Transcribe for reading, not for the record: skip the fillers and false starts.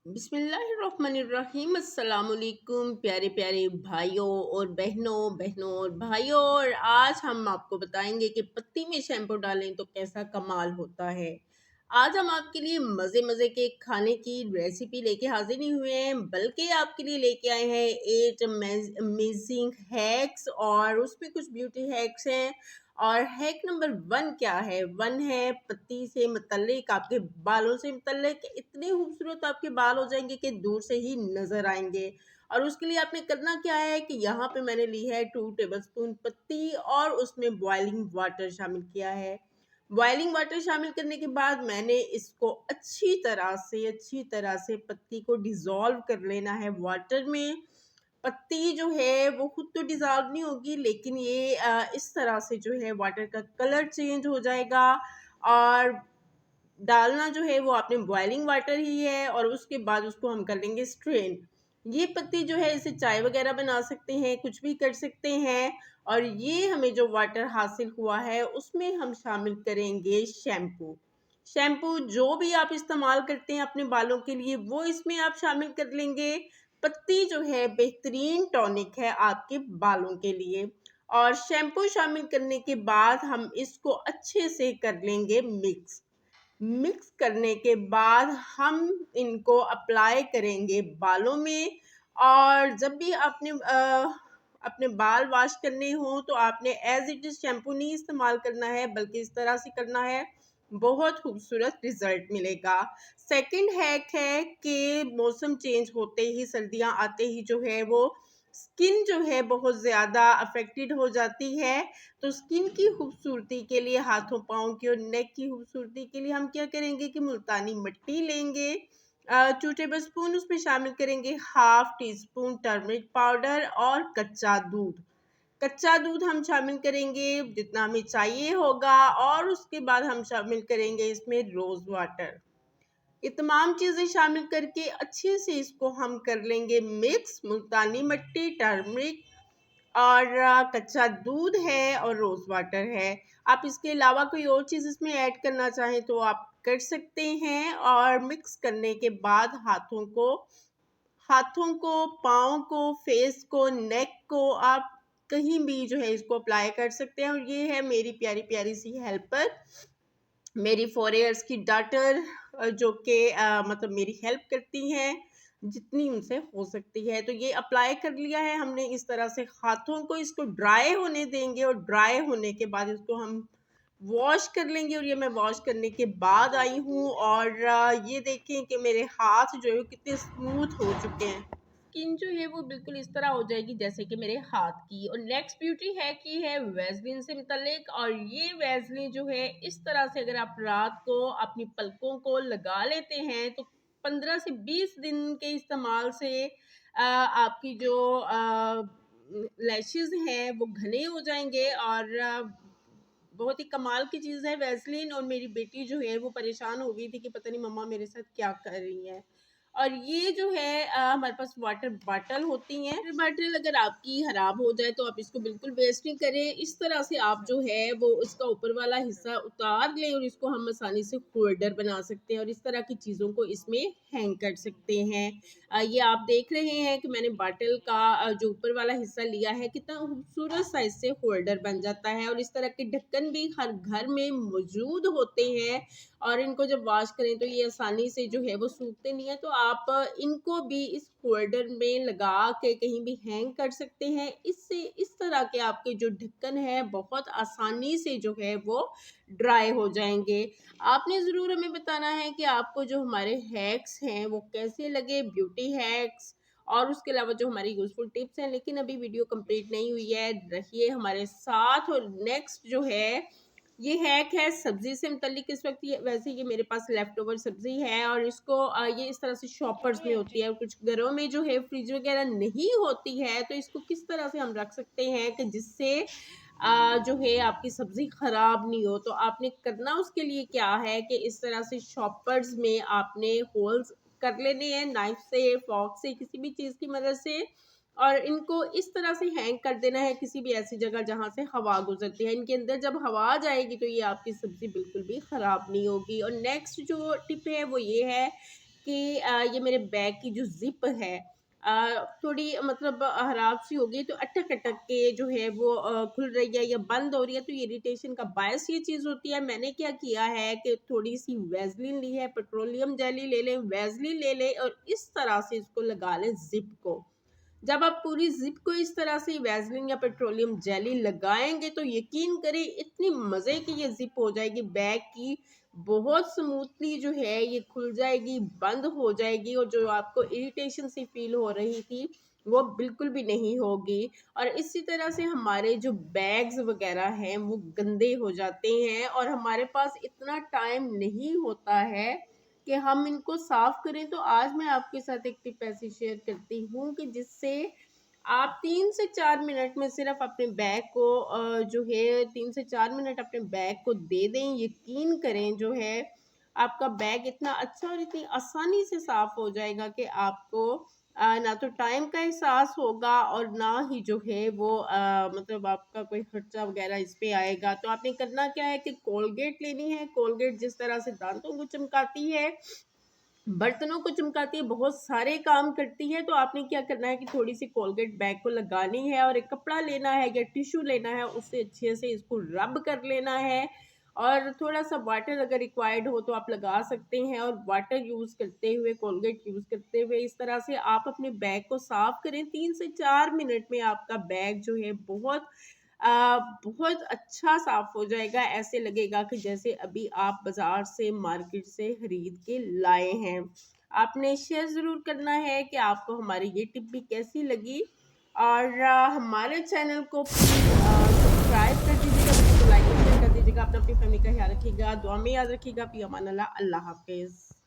बिस्मिल्लाहिर्रहमानिर्रहीम अस्सलाम वालेकुम प्यारे प्यारे भाइयों और बहनों और भाइयों। और आज हम आपको बताएंगे कि पत्ती में शैम्पू डालें तो कैसा कमाल होता है। आज हम आपके लिए मज़े मज़े के खाने की रेसिपी लेके हाजिर नहीं हुए हैं, बल्कि आपके लिए लेके आए हैं 8 अमेजिंग हैक्स, और उसमें कुछ ब्यूटी हैक्स हैं। और हैक नंबर 1 क्या है? 1 है पत्ती से मुतल्लिक, आपके बालों से मुतल्लिक इतने खूबसूरत आपके बाल हो जाएंगे कि दूर से ही नजर आएंगे। और उसके लिए आपने करना क्या है कि यहाँ पे मैंने ली है 2 टेबलस्पून पत्ती और उसमें बॉइलिंग वाटर शामिल किया है। बॉइलिंग वाटर शामिल करने के बाद मैंने इसको अच्छी तरह से पत्ती को डिज़ोल्व कर लेना है वाटर में। पत्ती जो है वो खुद तो डिज़ॉल्व नहीं होगी, लेकिन ये इस तरह से जो है वाटर का कलर चेंज हो जाएगा। और डालना जो है वो आपने बॉइलिंग वाटर ही है, और उसके बाद उसको हम कर लेंगे स्ट्रेन। ये पत्ती जो है इसे चाय वगैरह बना सकते हैं, कुछ भी कर सकते हैं। और ये हमें जो वाटर हासिल हुआ है उसमें हम शामिल करेंगे शैम्पू। शैम्पू जो भी आप इस्तेमाल करते हैं अपने बालों के लिए वो इसमें आप शामिल कर लेंगे। पत्ती जो है बेहतरीन टॉनिक है आपके बालों के लिए। और शैम्पू शामिल करने के बाद हम इसको अच्छे से कर लेंगे मिक्स। मिक्स करने के बाद हम इनको अप्लाई करेंगे बालों में। और जब भी आपने अपने बाल वॉश करने हो तो आपने एज इट इज शैम्पू नहीं इस्तेमाल करना है, बल्कि इस तरह से करना है। बहुत खूबसूरत रिजल्ट मिलेगा। सेकंड हैक है कि मौसम चेंज होते ही, सर्दियां आते ही जो है वो स्किन जो है बहुत ज़्यादा अफेक्टेड हो जाती है। तो स्किन की खूबसूरती के लिए, हाथों पाँव की और नेक की खूबसूरती के लिए हम क्या करेंगे कि मुल्तानी मिट्टी लेंगे। 2 टेबल स्पून उसमें शामिल करेंगे, half tea spoon turmeric powder और कच्चा दूध। कच्चा दूध हम शामिल करेंगे जितना हमें चाहिए होगा, और उसके बाद हम शामिल करेंगे इसमें रोज़ वाटर। ये तमाम चीज़ें शामिल करके अच्छे से इसको हम कर लेंगे मिक्स। मुल्तानी मिट्टी, टर्मरिक और कच्चा दूध है और रोज़ वाटर है। आप इसके अलावा कोई और चीज़ इसमें ऐड करना चाहें तो आप कर सकते हैं। और मिक्स करने के बाद हाथों को, पाँव को, फेस को, नेक को आप कहीं भी जो है इसको अप्लाई कर सकते हैं। और ये है मेरी प्यारी प्यारी सी हेल्पर, मेरी 4 इयर्स की डॉटर, जो कि मतलब मेरी हेल्प करती हैं जितनी उनसे हो सकती है। तो ये अप्लाई कर लिया है हमने इस तरह से हाथों को, इसको ड्राई होने देंगे और ड्राई होने के बाद इसको हम वॉश कर लेंगे। और ये मैं वॉश करने के बाद आई हूँ, और ये देखें कि मेरे हाथ जो है वो कितने स्मूथ हो चुके हैं। स्किन जो है वो बिल्कुल इस तरह हो जाएगी जैसे कि मेरे हाथ की। और नेक्स्ट ब्यूटी है की है वैसलीन से मुतल्लिक। और ये वैसलीन जो है इस तरह से अगर आप रात को अपनी पलकों को लगा लेते हैं तो 15 से 20 दिन के इस्तेमाल से आपकी जो लैशेज हैं वो घने हो जाएंगे। और बहुत ही कमाल की चीज़ है वैसलीन। और मेरी बेटी जो है वो परेशान हो गई थी कि पता नहीं मम्मा मेरे साथ क्या कर रही है। और ये जो है हमारे पास वाटर बॉटल होती हैं। वाटर बॉटल अगर आपकी ख़राब हो जाए तो आप इसको बिल्कुल वेस्ट नहीं करें। इस तरह से आप जो है वो उसका ऊपर वाला हिस्सा उतार लें और इसको हम आसानी से होल्डर बना सकते हैं, और इस तरह की चीज़ों को इसमें हैंग कर सकते हैं। ये आप देख रहे हैं कि मैंने बॉटल का जो ऊपर वाला हिस्सा लिया है, कितना खूबसूरत साइज से होल्डर बन जाता है। और इस तरह के ढक्कन भी हर घर में मौजूद होते हैं, और इनको जब वॉश करें तो ये आसानी से जो है वो सूखते नहीं है। तो आप इनको भी इस होल्डर में लगा के कहीं भी हैंग कर सकते हैं। इससे इस तरह के आपके जो ढक्कन है बहुत आसानी से जो है वो ड्राई हो जाएंगे। आपने ज़रूर हमें बताना है कि आपको जो हमारे हैक्स हैं वो कैसे लगे, ब्यूटी हैक्स और उसके अलावा जो हमारी यूज़फुल टिप्स हैं। लेकिन अभी वीडियो कंप्लीट नहीं हुई है, रहिए हमारे साथ। और नेक्स्ट जो है ये हैक है सब्जी से मुतल्लिक। इस वक्त ये वैसे ये मेरे पास लेफ्ट ओवर सब्जी है, और इसको ये इस तरह से शॉपर्स में होती है। कुछ घरों में जो है फ्रिज वगैरह नहीं होती है, तो इसको किस तरह से हम रख सकते हैं कि जिससे जो है आपकी सब्जी खराब नहीं हो। तो आपने करना उसके लिए क्या है कि इस तरह से शॉपर्स में आपने होल्स कर लेने हैं, नाइफ से, फॉर्क से, किसी भी चीज़ की मदद से। और इनको इस तरह से हैंग कर देना है किसी भी ऐसी जगह जहाँ से हवा गुजरती है। इनके अंदर जब हवा आ जाएगी तो ये आपकी सब्ज़ी बिल्कुल भी ख़राब नहीं होगी। और नेक्स्ट जो टिप है वो ये है कि ये मेरे बैग की जो ज़िप है थोड़ी मतलब खराब सी हो गई, तो अटक-अटक के जो है वो खुल रही है या बंद हो रही है, तो ये इरिटेशन का बायस ये चीज़ होती है। मैंने क्या किया है कि थोड़ी-सी वैसलीन ली है, पेट्रोलियम जेली ले लें, वैसलीन ले लें और इस तरह से इसको लगा लें ज़िप को। जब आप पूरी ज़िप को इस तरह से वैसलीन या पेट्रोलियम जेली लगाएँगे तो यकीन करें इतनी मज़े की ये ज़िप हो जाएगी बैग की, बहुत स्मूथली जो है ये खुल जाएगी, बंद हो जाएगी और जो आपको इरिटेशन सी फ़ील हो रही थी, वो बिल्कुल भी नहीं होगी। और इसी तरह से हमारे जो बैग्स वग़ैरह हैं वो गंदे हो जाते हैं और हमारे पास इतना टाइम नहीं होता है कि हम इनको साफ करें। तो आज मैं आपके साथ एक टिप ऐसी शेयर करती हूँ कि जिससे आप 3 से 4 मिनट में सिर्फ अपने बैग को जो है 3 से 4 मिनट अपने बैग को दे दें। यकीन करें जो है आपका बैग इतना अच्छा और इतनी आसानी से साफ हो जाएगा कि आपको ना तो टाइम का एहसास होगा और ना ही जो है वो मतलब आपका कोई खर्चा वगैरह इस पे आएगा। तो आपने करना क्या है कि कोलगेट लेनी है। कोलगेट जिस तरह से दांतों को चमकाती है, बर्तनों को चमकाती है, बहुत सारे काम करती है, तो आपने क्या करना है कि थोड़ी-सी कोलगेट बैग को लगानी है और एक कपड़ा लेना है या टिश्यू लेना है, उससे अच्छे से इसको रब कर लेना है और थोड़ा-सा वाटर अगर रिक्वायर्ड हो तो आप लगा सकते हैं और वाटर यूज़ करते हुए, कोलगेट यूज़ करते हुए इस तरह से आप अपने बैग को साफ करें। 3 से 4 मिनट में आपका बैग जो है बहुत अच्छा साफ हो जाएगा। ऐसे लगेगा कि जैसे अभी आप बाज़ार से, मार्केट से खरीद के लाए हैं। आपने शेयर ज़रूर करना है कि आपको हमारी ये टिप भी कैसी लगी और हमारे चैनल को प्लीज़ सब्सक्राइब कर दीजिएगा, वीडियो को लाइक और शेयर कर दीजिएगा। अपना अपनी फैमिली का ख्याल रखिएगा, दुआ में याद रखिएगा। फ़ी अमान अल्लाह। अल्लाह हाफ़िज़।